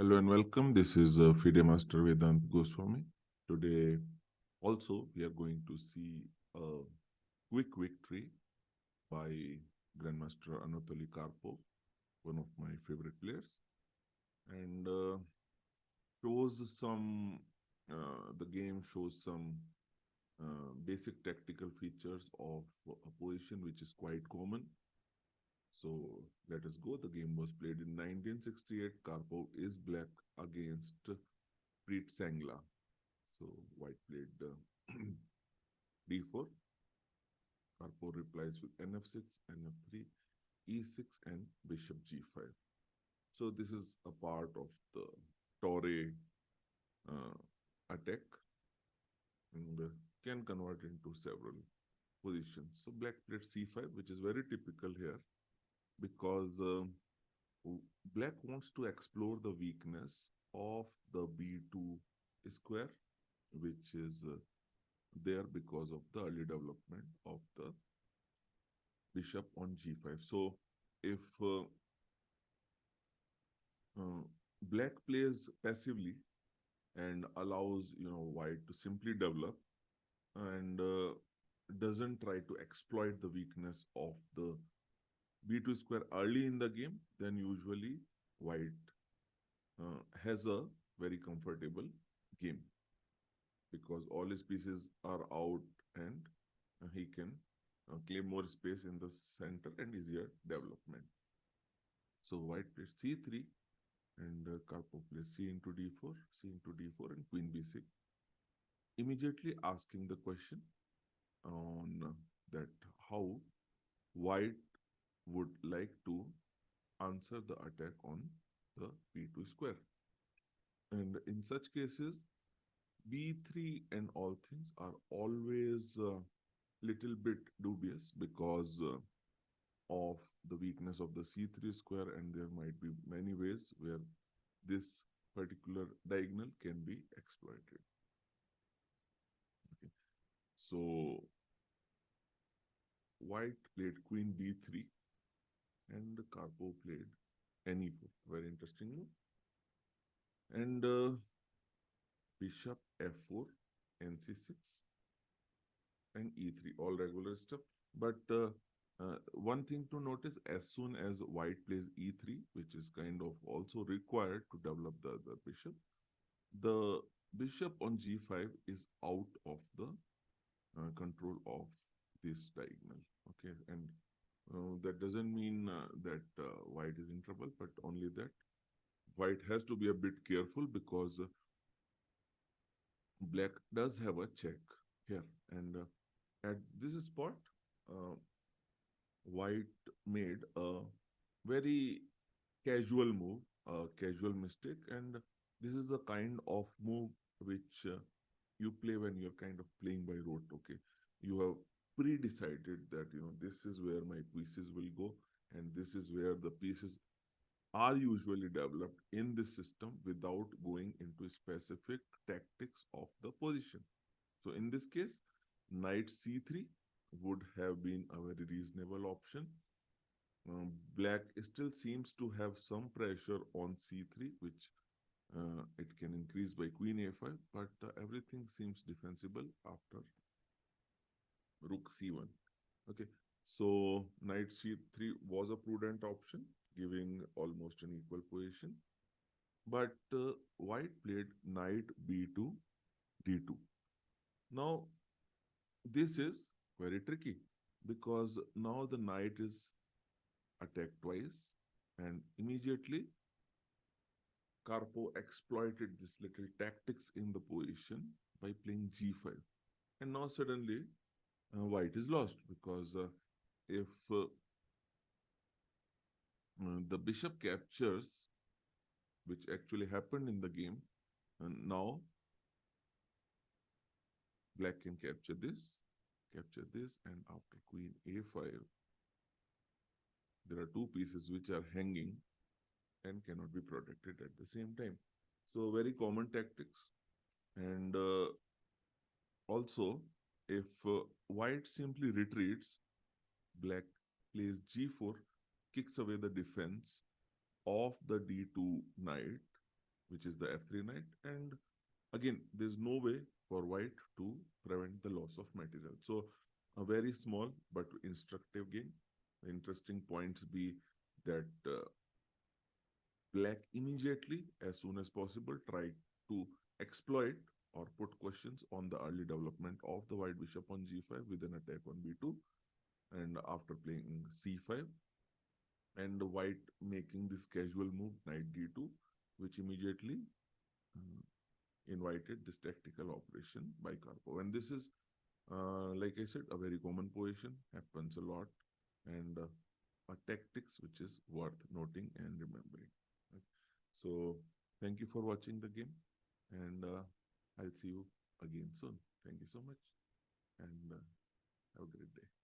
Hello and welcome. This is FIDE Master Vedant Goswami. Today, also, we are going to see a quick victory by Grandmaster Anatoly Karpov, one of my favorite players, and shows some. The game shows some basic tactical features of a position which is quite common. So let us go. The game was played in 1968. Karpov is black against Preet Sangla. So white played d4. Karpov replies with nf6, nf3, e6, and bishop g5. So this is a part of the Torre uh, attack and can convert into several positions. So black played c5, which is very typical here because black wants to explore the weakness of the b2 square, which is there because of the early development of the bishop on g5. So if black plays passively and allows white to simply develop and doesn't try to exploit the weakness of the b2 square early in the game, then usually white has a very comfortable game because all his pieces are out and he can claim more space in the center and easier development. So white plays c3 and Karpov plays c into d4, c into d4 and queen b6. Immediately asking the question on that how white would like to answer the attack on the b2 square. And in such cases, b3 and all things are always little bit dubious because of the weakness of the c3 square, and there might be many ways where this particular diagonal can be exploited. Okay. So white played queen b3 and Karpov played ne4. Very interesting move. And bishop f4, nc6 and e3, all regular stuff. But one thing to notice, as soon as white plays e3, which is kind of also required to develop the bishop, the bishop on g5 is out of the control of this diagonal. Okay, and that doesn't mean that white is in trouble, but only that white has to be a bit careful because black does have a check here, and at this spot, uh, white made a very casual move, a casual mistake, and this is the kind of move which you play when you're kind of playing by rote. Okay, you have pre-decided that this is where my pieces will go, and this is where the pieces are usually developed in this system without going into specific tactics of the position. So in this case, knight c3 would have been a very reasonable option. Black still seems to have some pressure on c3, which it can increase by queen a5, but everything seems defensible after rook c1. Okay, so knight c3 was a prudent option, giving almost an equal position. But white played knight b2, d2. Now, this is very tricky because now the knight is attacked twice, and immediately Karpov exploited this little tactics in the position by playing g5. And now suddenly white is lost because if the bishop captures, which actually happened in the game, and now black can capture this, and after queen a5, there are two pieces which are hanging and cannot be protected at the same time. So very common tactics. And also, if white simply retreats, black plays g4, kicks away the defense of the d2 knight, which is the f3 knight. And again, there's no way for white to prevent the loss of material. So a very small but instructive game. The interesting points be that black immediately, as soon as possible, try to exploit or put questions on the early development of the white bishop on g5 with an attack on b2, and after playing c5, and the white making this casual move knight d2, which immediately uh, invited this tactical operation by Karpov. And this is, like I said, a very common position, happens a lot, and a tactics which is worth noting and remembering. Right? So, thank you for watching the game, and I'll see you again soon. Thank you so much, and have a great day.